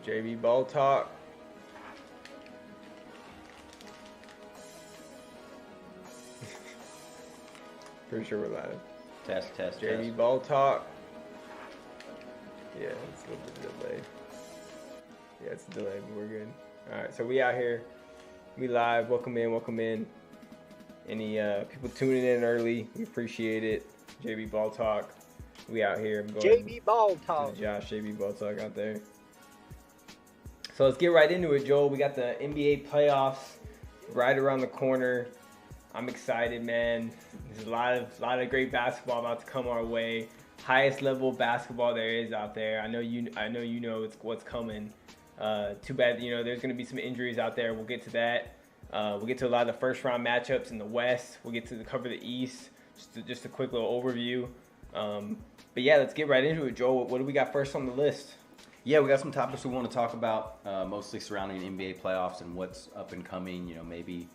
JB Ball Talk. Pretty sure we're live. Test. JB Ball Talk. Yeah, it's a little bit delayed. Yeah, it's delayed, but we're good. All right, so we out here. We live. Welcome in. Any people tuning in early, we appreciate it. JB Ball Talk. We out here. I'm going JB Ball Talk. Josh, JB Ball Talk out there. So let's get right into it, Joel. We got the NBA playoffs right around the corner. I'm excited, man. There's a lot of great basketball about to come our way. Highest level basketball there is out there. I know you know what's coming. Too bad, there's going to be some injuries out there. We'll get to that. We'll get to a lot of the first round matchups in the West. We'll get to cover the East. Just a quick little overview. But yeah, let's get right into it, Joel. What do we got first on the list? Yeah, we got some topics we want to talk about, mostly surrounding NBA playoffs and what's up and coming. Maybe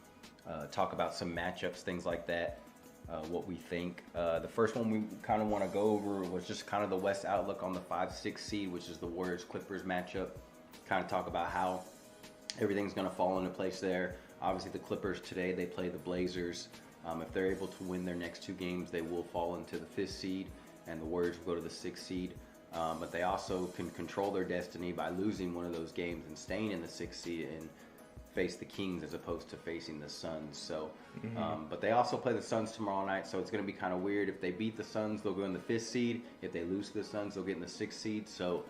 talk about some matchups, things like that. What we think. The first one we kind of want to go over was just kind of the West outlook on the 5-6 seed, which is the Warriors-Clippers matchup. Kind of talk about how everything's going to fall into place there. Obviously, the Clippers today, they play the Blazers. If they're able to win their next two games, they will fall into the 5th seed, and the Warriors will go to the 6th seed. But they also can control their destiny by losing one of those games and staying in the 6th seed and face the Kings as opposed to facing the Suns. So, but they also play the Suns tomorrow night, so it's going to be kind of weird. If they beat the Suns, they'll go in the 5th seed. If they lose to the Suns, they'll get in the 6th seed. So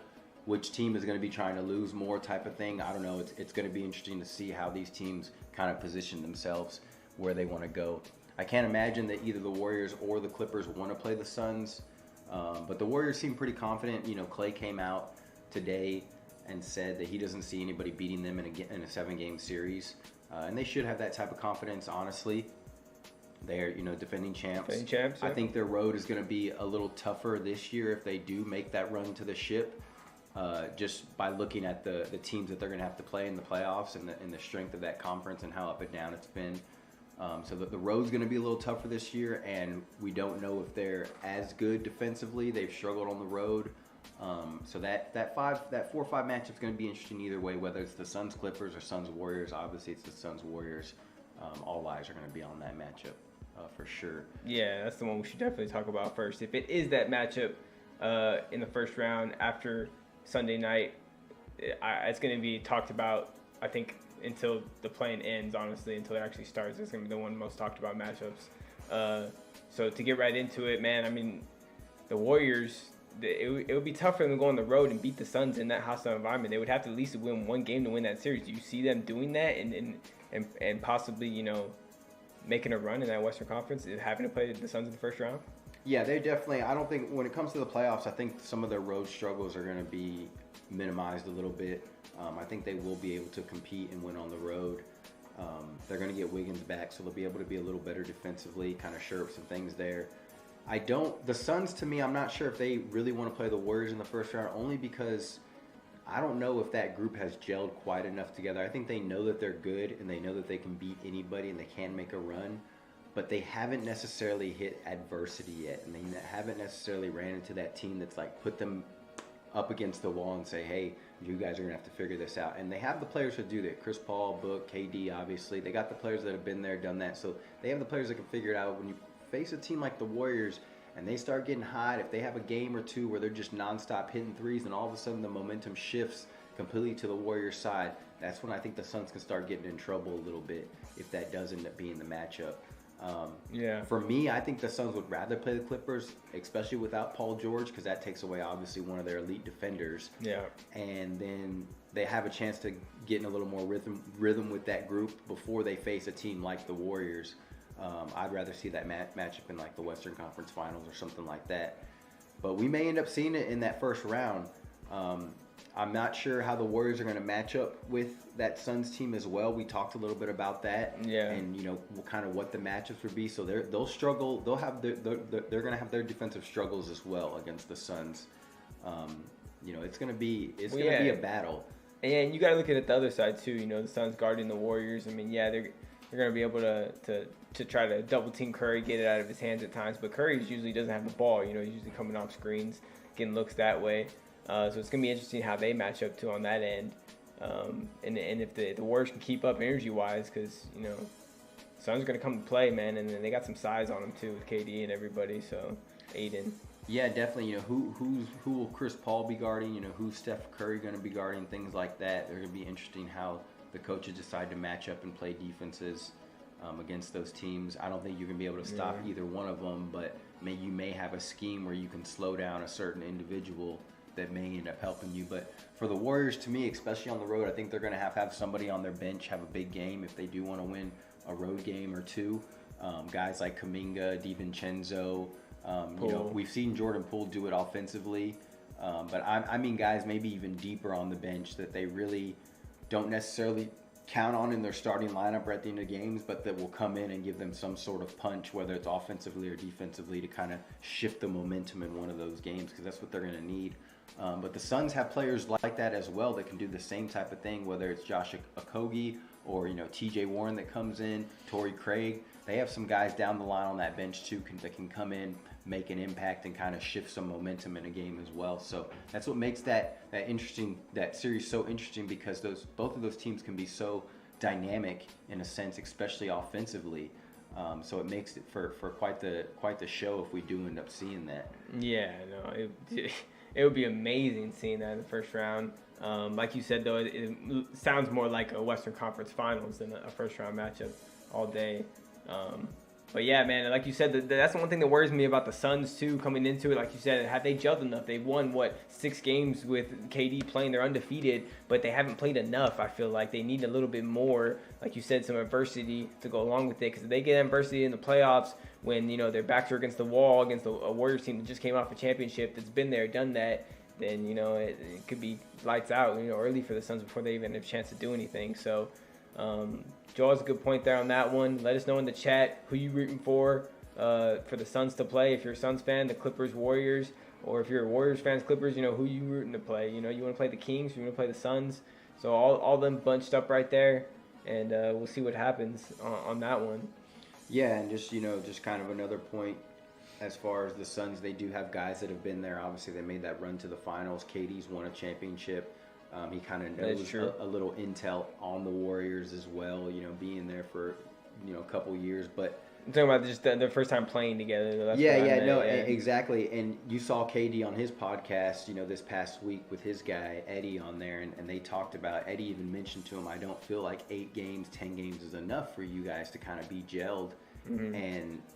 which team is going to be trying to lose more type of thing? I don't know. It's going to be interesting to see how these teams kind of position themselves where they want to go. I can't imagine that either the Warriors or the Clippers want to play the Suns. But the Warriors seem pretty confident. Clay came out today and said that he doesn't see anybody beating them in a 7-game series. And they should have that type of confidence, honestly. They're, defending champs. Yeah. I think their road is going to be a little tougher this year if they do make that run to the ship. Just by looking at the teams that they're going to have to play in the playoffs and the strength of that conference and how up and down it's been. So the road's going to be a little tougher this year, and we don't know if they're as good defensively. They've struggled on the road. So that 4-5 matchup's going to be interesting either way, whether it's the Suns Clippers or Suns Warriors. Obviously, it's the Suns Warriors. All eyes are going to be on that matchup for sure. Yeah, that's the one we should definitely talk about first. If it is that matchup in the first round after Sunday night, it's going to be talked about, I think, until the play-in ends, honestly, until it actually starts. It's going to be the one most talked about matchups. So to get right into it, man, I mean, the Warriors, it would be tough for them to go on the road and beat the Suns in that hostile environment. They would have to at least win one game to win that series. Do you see them doing that and possibly, making a run in that Western Conference, having to play the Suns in the first round? Yeah, they definitely. I don't think when it comes to the playoffs, I think some of their road struggles are going to be minimized a little bit. I think they will be able to compete and win on the road. They're going to get Wiggins back, so they'll be able to be a little better defensively, kind of shore up some things there. The Suns, to me, I'm not sure if they really want to play the Warriors in the first round, only because I don't know if that group has gelled quite enough together. I think they know that they're good and they know that they can beat anybody and they can make a run, but they haven't necessarily hit adversity yet, and they haven't necessarily ran into that team that's like put them up against the wall and say, hey, you guys are going to have to figure this out. And they have the players who do that. Chris Paul, Book, KD, obviously. They got the players that have been there, done that. So they have the players that can figure it out. When you face a team like the Warriors and they start getting hot, if they have a game or two where they're just nonstop hitting threes and all of a sudden the momentum shifts completely to the Warriors side, that's when I think the Suns can start getting in trouble a little bit if that does end up being the matchup. For me, I think the Suns would rather play the Clippers, especially without Paul George, because that takes away obviously one of their elite defenders. Yeah. And then they have a chance to get in a little more rhythm with that group before they face a team like the Warriors. I'd rather see that matchup in like the Western Conference Finals or something like that. But we may end up seeing it in that first round. I'm not sure how the Warriors are going to match up with that Suns team as well. We talked a little bit about that, and kind of what the matchups would be. So they'll struggle. They'll have they're going to have their defensive struggles as well against the Suns. It's going to be be a battle. And you got to look at it the other side too. The Suns guarding the Warriors. I mean, they're going to be able to try to double team Curry, get it out of his hands at times. But Curry usually doesn't have the ball. He's usually coming off screens, getting looks that way. So it's going to be interesting how they match up too on that end. And if the Warriors can keep up energy-wise, because, you know, Suns are going to come to play, man, and then they got some size on them too with KD and everybody, so Aiden. Yeah, definitely. You know, who will Chris Paul be guarding? You know, who's Steph Curry going to be guarding? Things like that. They're going to be interesting how the coaches decide to match up and play defenses against those teams. I don't think you're going to be able to stop either one of them, but you may have a scheme where you can slow down a certain individual that may end up helping you. But for the Warriors, to me, especially on the road, I think they're going to have somebody on their bench have a big game if they do want to win a road game or two. Guys like Kuminga, DiVincenzo. You know, we've seen Jordan Poole do it offensively, but I mean guys maybe even deeper on the bench that they really don't necessarily count on in their starting lineup or at the end of games, but that will come in and give them some sort of punch, whether it's offensively or defensively, to kind of shift the momentum in one of those games, because that's what they're going to need. But the Suns have players like that as well that can do the same type of thing, whether it's Josh Okogie or, you know, TJ Warren that comes in, Torrey Craig. They have some guys down the line on that bench too that can come in, make an impact, and kind of shift some momentum in a game as well. So that's what makes that series so interesting, because both of those teams can be so dynamic in a sense, especially offensively. So it makes it for quite the show if we do end up seeing that. Yeah, no, it would be amazing seeing that in the first round. Like you said, though, it sounds more like a Western Conference Finals than a first round matchup all day. But yeah, man, like you said, that's the one thing that worries me about the Suns too coming into it. Like you said, have they gelled enough? They've won 6 games with KD playing. They're undefeated, but they haven't played enough. I feel like they need a little bit more, like you said, some adversity to go along with it. Because if they get adversity in the playoffs, when, you know, their backs are against the wall against a Warriors team that just came off a championship, that's been there, done that, then, you know, it could be lights out, you know, early for the Suns before they even have a chance to do anything. So Joel has a good point there on that one. Let us know in the chat who you rooting for the Suns to play. If you're a Suns fan, the Clippers, Warriors, or if you're a Warriors fans, Clippers, you know, who you rooting to play. You know, you want to play the Kings, you want to play the Suns. So all them bunched up right there, and we'll see what happens on that one. Yeah, and just, you know, just kind of another point as far as the Suns, they do have guys that have been there. Obviously, they made that run to the finals. KD's won a championship. He kind of knows a little intel on the Warriors as well, you know, being there for, you know, a couple years. But I'm talking about just the first time playing together. That's exactly. And you saw KD on his podcast, you know, this past week with his guy, Eddie, on there. And they talked about, Eddie even mentioned to him, I don't feel like 8 games, 10 games is enough for you guys to kind of be gelled. Mm-hmm.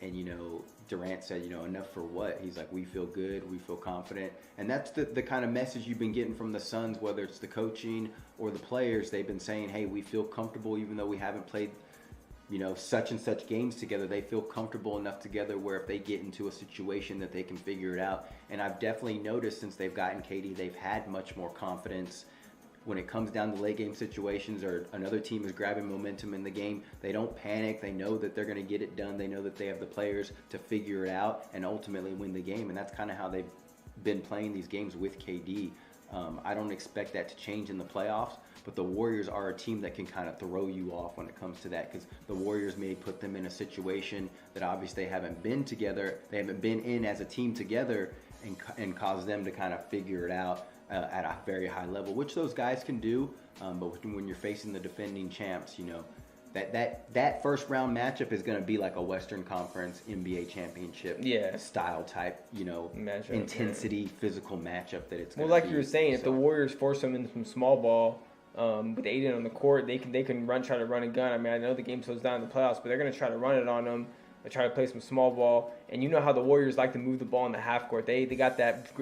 And you know, Durant said, you know, enough for what? He's like, we feel good, we feel confident. And that's the kind of message you've been getting from the Suns, whether it's the coaching or the players. They've been saying, hey, we feel comfortable even though we haven't played, you know, such and such games together. They feel comfortable enough together where if they get into a situation that they can figure it out. And I've definitely noticed since they've gotten KD, they've had much more confidence when it comes down to late game situations or another team is grabbing momentum in the game. They don't panic. They know that they're going to get it done. They know that they have the players to figure it out and ultimately win the game. And that's kind of how they've been playing these games with KD. I don't expect that to change in the playoffs, but the Warriors are a team that can kind of throw you off when it comes to that, because the Warriors may put them in a situation that obviously they haven't been together. They haven't been in as a team together and cause them to kind of figure it out at a very high level, which those guys can do. But when you're facing the defending champs, you know, that first round matchup is going to be like a Western Conference NBA championship style type, you know, matchup, intensity, physical matchup that it's going to be. Well, like you were saying, if the Warriors force them into some small ball with Aiden on the court, they can try to run and gun. I mean, I know the game slows down in the playoffs, but they're going to try to run it on them. They try to play some small ball, and you know how the Warriors like to move the ball in the half court. They got that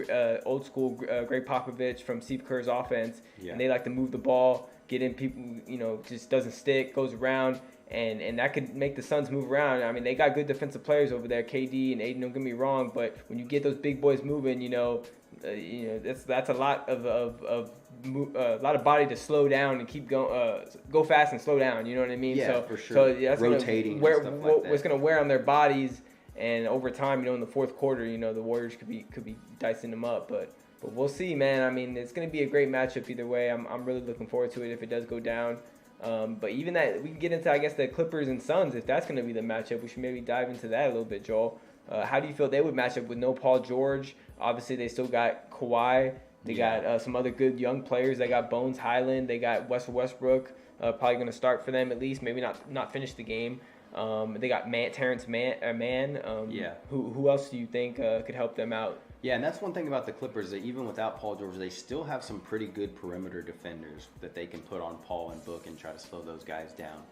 old school Greg Popovich from Steve Kerr's offense, and they like to move the ball, get in people, you know, just doesn't stick, goes around, and that could make the Suns move around. I mean, they got good defensive players over there, KD and Aiden. Don't get me wrong, but when you get those big boys moving, you know, that's a lot a lot of body to slow down and keep going, go fast and slow down. You know what I mean? Yeah, so, for sure. So that's rotating. What's going to wear on their bodies, and over time, you know, in the fourth quarter, you know, the Warriors could be dicing them up, but we'll see, man. I mean, it's going to be a great matchup either way. I'm really looking forward to it if it does go down. But even that, we can get into, I guess, the Clippers and Suns. If that's going to be the matchup, we should maybe dive into that a little bit, Joel. How do you feel they would match up with no Paul George? Obviously, they still got Kawhi. They Yeah. got some other good young players. They got Bones Highland. They got Westbrook. Probably going to start for them at least. Maybe not finish the game. They got Terrence Mann. Yeah. Who else do you think could help them out? Yeah, and that's one thing about the Clippers, that even without Paul George, they still have some pretty good perimeter defenders that they can put on Paul and Book and try to slow those guys down.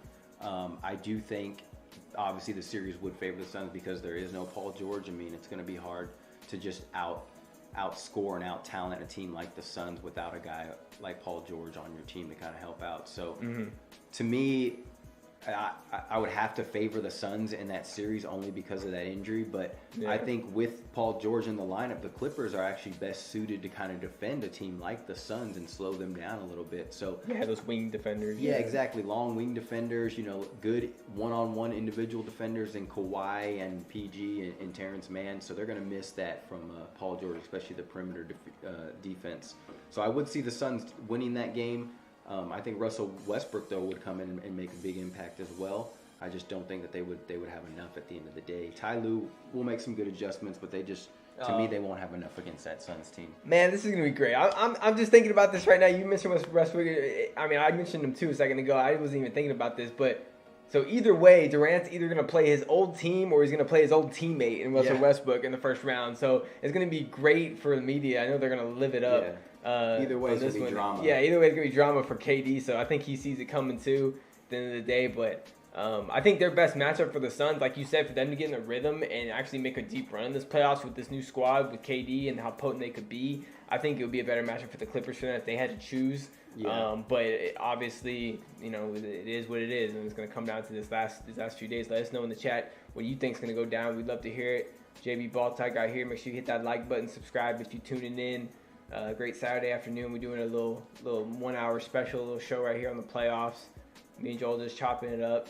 I do think, obviously, the series would favor the Suns because there is no Paul George. I mean, it's going to be hard to just outscore and out-talent a team like the Suns without a guy like Paul George on your team to kind of help out. So, to me, I would have to favor the Suns in that series only because of that injury. But I think with Paul George in the lineup, the Clippers are actually best suited to kind of defend a team like the Suns and slow them down a little bit. So Yeah, those wing defenders. yeah, exactly. Long wing defenders, good one-on-one individual defenders in Kawhi and PG and Terrence Mann. So they're going to miss that from Paul George, especially the perimeter defense. So I would see the Suns winning that game. I think Russell Westbrook, though, would come in and make a big impact as well. I just don't think that they would have enough at the end of the day. Ty Lue will make some good adjustments, but to me, they won't have enough against that Suns team. Man, this is gonna be great. I'm just thinking about this right now. You mentioned Westbrook. I mean, I mentioned him too a second ago. I wasn't even thinking about this, but so either way, Durant's either gonna play his old team or he's gonna play his old teammate in Russell Westbrook in the first round. So it's gonna be great for the media. I know they're gonna live it up. Yeah. Either way, it's going to be drama. Yeah, either way, it's going to be drama for KD. So I think he sees it coming too at the end of the day. But I think their best matchup for the Suns, like you said, for them to get in a rhythm and actually make a deep run in this playoffs with this new squad with KD and how potent they could be, I think it would be a better matchup for the Clippers for them if they had to choose. Yeah. But obviously, it is what it is, and it's going to come down to these last few days. Let us know in the chat what you think is going to go down. We'd love to hear it. JB Balltag out here. Make sure you hit that like button, subscribe if you're tuning in. Great Saturday afternoon. We're doing a little 1 hour special, little show right here on the playoffs. Me and Joel just chopping it up.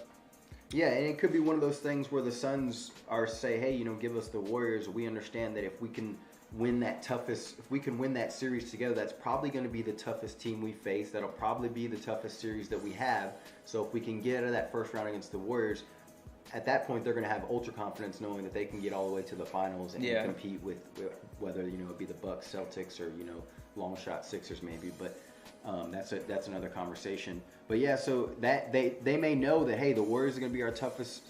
Yeah, and it could be one of those things where the Suns say, hey, give us the Warriors. We understand that if we can win that series together, that's probably going to be the toughest team we face. That'll probably be the toughest series that we have. So if we can get out of that first round against the Warriors, at that point, they're going to have ultra confidence knowing that they can get all the way to the finals and compete with whether it be the Bucks, Celtics, or long shot Sixers maybe. But that's another conversation. But yeah, so that they may know that, hey, the Warriors are going to be our toughest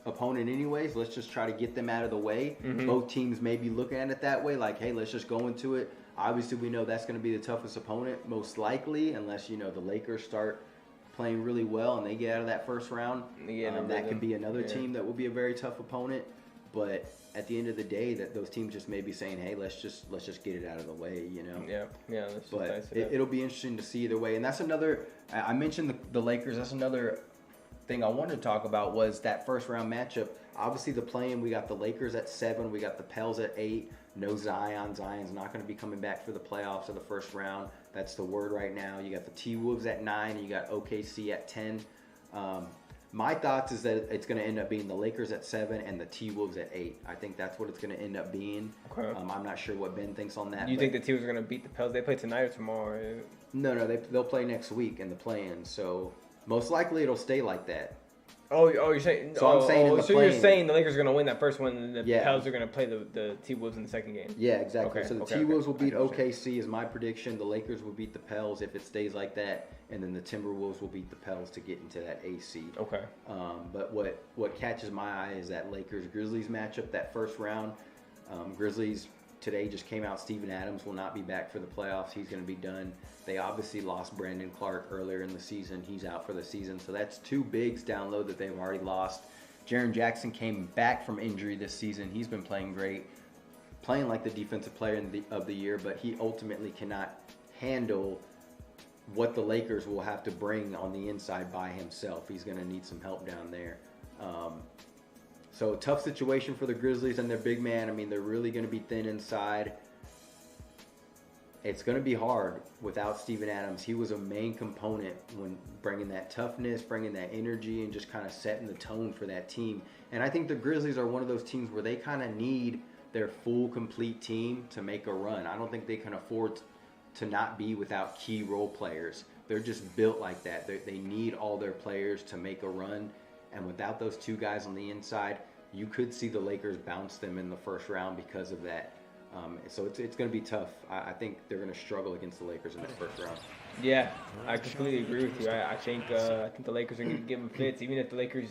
opponent anyways. Let's just try to get them out of the way. Both teams may be looking at it that way, like, hey, let's just go into it. Obviously, we know that's going to be the toughest opponent, most likely, unless the Lakers start playing really well and they get out of that first round. That could be another team that will be a very tough opponent. But at the end of the day, that those teams just may be saying, hey, let's just get it out of the way, Yeah. But it'll be interesting to see either way. And that's another. I mentioned the Lakers. That's another thing I wanted to talk about was that first round matchup. Obviously, the play-in, we got the Lakers at 7, we got the Pels at 8. No Zion. Zion's not going to be coming back for the playoffs of the first round. That's the word right now. You got the T-Wolves at 9, and you got OKC at 10. My thoughts is that it's going to end up being the Lakers at 7 and the T-Wolves at 8. I think that's what it's going to end up being. Okay. I'm not sure what Ben thinks on that. You think the T-Wolves are going to beat the Pels? They play tonight or tomorrow? Right? No, they'll play next week in the play-in. So most likely it'll stay like that. Oh, you're saying. So I'm saying in the so play-in. you're saying the Lakers are going to win that first one, and the Yeah. Pels are going to play the T-Wolves in the second game. Yeah, exactly. Okay, So the okay, T-Wolves okay. will beat I understand. OKC is my prediction. The Lakers will beat the Pels if it stays like that, and then the Timberwolves will beat the Pels to get into that A seed. Okay. But what catches my eye is that Lakers-Grizzlies matchup, that first round. Grizzlies today just came out. Steven Adams will not be back for the playoffs. He's going to be done. They obviously lost Brandon Clark earlier in the season. He's out for the season. So that's 2 bigs down low that they've already lost. Jaren Jackson came back from injury this season. He's been playing great, playing like the defensive player of the year, but he ultimately cannot handle what the Lakers will have to bring on the inside by himself. He's going to need some help down there. So tough situation for the Grizzlies and their big man. I mean, they're really going to be thin inside. It's going to be hard without Steven Adams. He was a main component when bringing that toughness, bringing that energy, and just kind of setting the tone for that team. And I think the Grizzlies are one of those teams where they kind of need their full, complete team to make a run. I don't think they can afford to not be without key role players. They're just built like that. They need all their players to make a run. And without those 2 guys on the inside, you could see the Lakers bounce them in the first round because of that. So it's going to be tough. I think they're going to struggle against the Lakers in the first round. Yeah, I completely agree with you. I think the Lakers are going to give them fits, even if the Lakers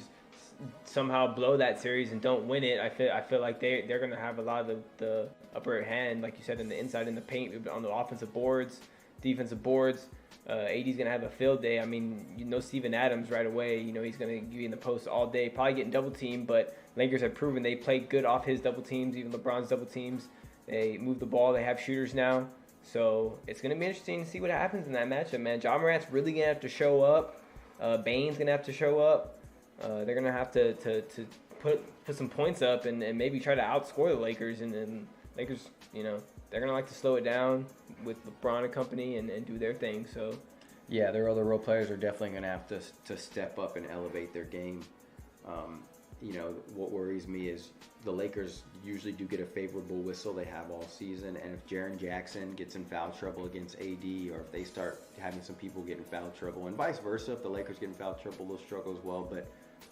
somehow blow that series and don't win it. I feel like they're going to have a lot of the upper hand, like you said, in the inside, in the paint, on the offensive boards, defensive boards. AD's going to have a field day. I mean, Steven Adams right away. He's going to be in the post all day, probably getting double teamed. But Lakers have proven they play good off his double teams, even LeBron's double teams. They move the ball. They have shooters now. So it's going to be interesting to see what happens in that matchup, man. Ja Morant's really going to have to show up. Bane's going to have to show up. They're going to have to put some points up and maybe try to outscore the Lakers. And Lakers, they're going to like to slow it down with LeBron and company and do their thing. So, yeah, their other role players are definitely going to have to step up and elevate their game. What worries me is the Lakers usually do get a favorable whistle they have all season, and if Jaren Jackson gets in foul trouble against AD, or if they start having some people get in foul trouble, and vice versa, if the Lakers get in foul trouble, they'll struggle as well. But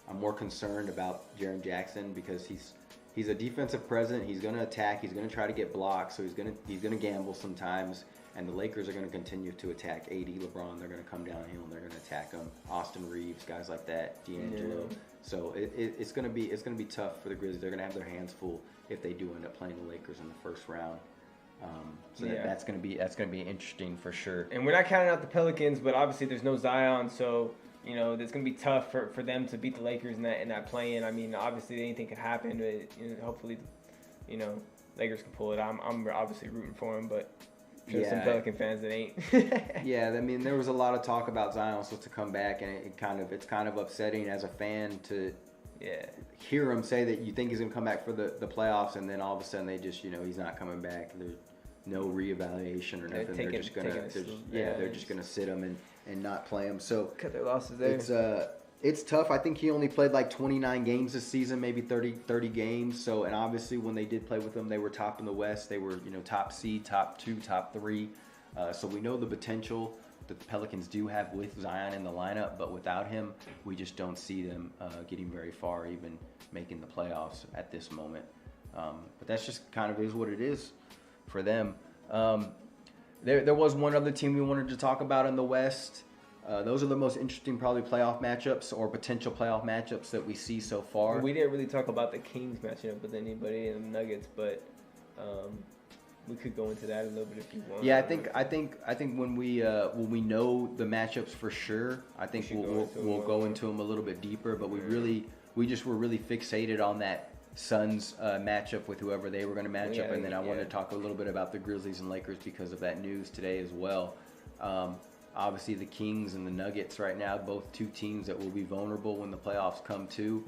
I'm more concerned about Jaren Jackson because he's a defensive presence. He's going to attack. He's going to try to get blocks, so he's going to gamble sometimes. And the Lakers are going to continue to attack AD, LeBron. They're going to come downhill and they're going to attack him. Austin Reeves, guys like that, D'Angelo. Yeah. So it's going to be tough for the Grizzlies. They're going to have their hands full if they do end up playing the Lakers in the first round. That's going to be interesting for sure. And we're not counting out the Pelicans, but obviously there's no Zion, so it's going to be tough for them to beat the Lakers in that play-in. I mean, obviously anything could happen, but hopefully, Lakers can pull it. I'm obviously rooting for them, but. There's some Pelican fans that ain't. Yeah, I mean, there was a lot of talk about Zion supposed to come back, and it's kind of upsetting as a fan to hear him say that you think he's gonna come back for the playoffs, and then all of a sudden they just he's not coming back. There's no reevaluation or nothing. They're just gonna sit him and not play him. So cut their losses there. It's tough. I think he only played like 29 games this season, maybe 30 games. So, and obviously when they did play with him, they were top in the West. They were, top seed, top 2, top 3. So we know the potential that the Pelicans do have with Zion in the lineup, but without him, we just don't see them getting very far, even making the playoffs at this moment. But that's just kind of is what it is for them. There was one other team we wanted to talk about in the West. Those are the most interesting probably playoff matchups or potential playoff matchups that we see so far. We didn't really talk about the Kings matching up with anybody in the Nuggets, but we could go into that a little bit if you want. Yeah, I think when we know the matchups for sure, I think we'll go into them a little bit deeper. But we just were really fixated on that Suns matchup with whoever they were going to match up, and then I wanted to talk a little bit about the Grizzlies and Lakers because of that news today as well. Obviously, the Kings and the Nuggets right now, both two teams that will be vulnerable when the playoffs come to.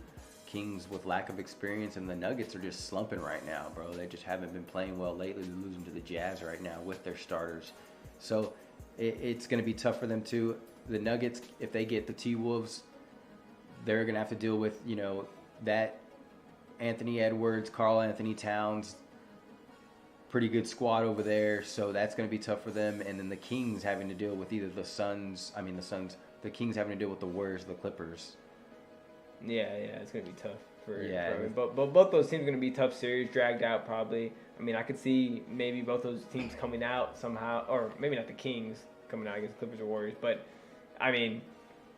Kings with lack of experience, and the Nuggets are just slumping right now, bro. They just haven't been playing well lately. They're losing to the Jazz right now with their starters. So it's going to be tough for them too. The Nuggets, if they get the T-Wolves, they're going to have to deal with, that Anthony Edwards, Karl Anthony Towns, pretty good squad over there, so that's going to be tough for them. And then the Kings having to deal with either the Kings having to deal with the Warriors, the Clippers. Yeah, it's going to be tough for but both those teams are going to be tough series, dragged out probably. I mean, I could see maybe both those teams coming out somehow, or maybe not the Kings coming out against Clippers or Warriors, but I mean,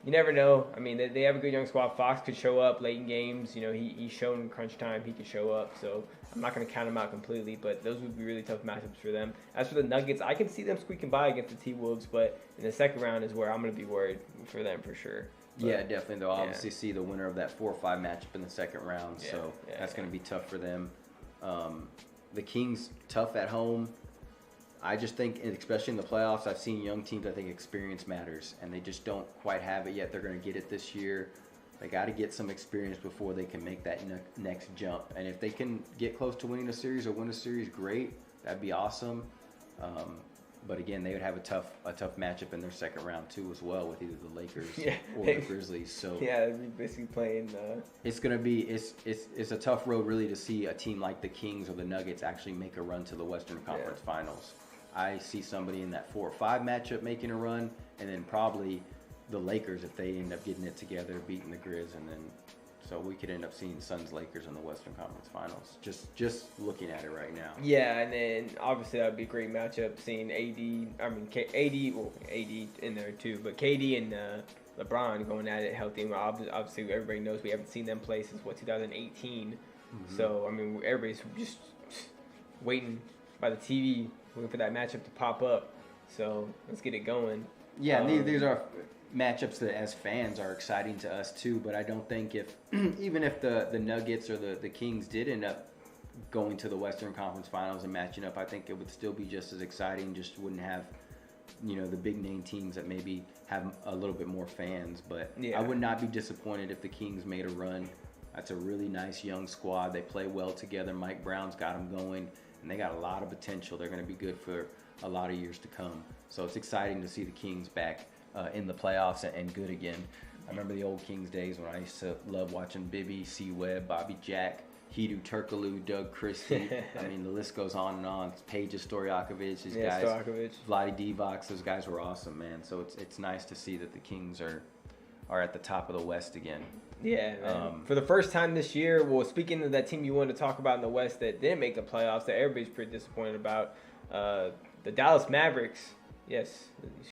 you never know. I mean, they have a good young squad. Fox could show up late in games. He's shown in crunch time he could show up. So I'm not going to count him out completely, but those would be really tough matchups for them. As for the Nuggets, I can see them squeaking by against the T-Wolves, but in the second round is where I'm going to be worried for them for sure. But, yeah, definitely. They'll obviously see the winner of that 4 or 5 matchup in the second round, so that's going to be tough for them. The Kings, tough at home. I just think, especially in the playoffs, I've seen young teams, I think experience matters, and they just don't quite have it yet. They're going to get it this year. They got to get some experience before they can make that next jump. And if they can get close to winning a series or win a series, great. That'd be awesome. But again, they would have a tough matchup in their second round too, as well, with either the Lakers or the Grizzlies. So they'd be basically playing. It's gonna be it's a tough road really to see a team like the Kings or the Nuggets actually make a run to the Western Conference Finals. I see somebody in that 4 or 5 matchup making a run, and then probably the Lakers if they end up getting it together, beating the Grizz, and then So we could end up seeing Suns Lakers in the Western Conference Finals. Just looking at it right now. Yeah, and then obviously that would be a great matchup seeing AD in there too, but KD and LeBron going at it healthy. And obviously, everybody knows we haven't seen them play since 2018. Mm-hmm. So I mean, everybody's just waiting by the TV, waiting for that matchup to pop up. So let's get it going. Yeah, these are matchups that as fans are exciting to us too, but I don't think even if the Nuggets or the Kings did end up going to the Western Conference Finals and matching up, I think it would still be just as exciting, just wouldn't have, the big name teams that maybe have a little bit more fans. But yeah. I would not be disappointed if the Kings made a run. That's a really nice young squad. They play well together. Mike Brown's got them going, and they got a lot of potential. They're going to be good for a lot of years to come. So it's exciting to see the Kings back in the playoffs and good again. I remember the old Kings days when I used to love watching Bibby, C-Webb, Bobby Jack, Hedo Turkoglu, Doug Christie. I mean, the list goes on and on. Peja Stojakovic, these guys. Stojakovic. Vlade Divac, those guys were awesome, man. So it's nice to see that the Kings are at the top of the West again. Yeah, man. For the first time this year, well, speaking of that team you wanted to talk about in the West that didn't make the playoffs, that everybody's pretty disappointed about, the Dallas Mavericks. Yes,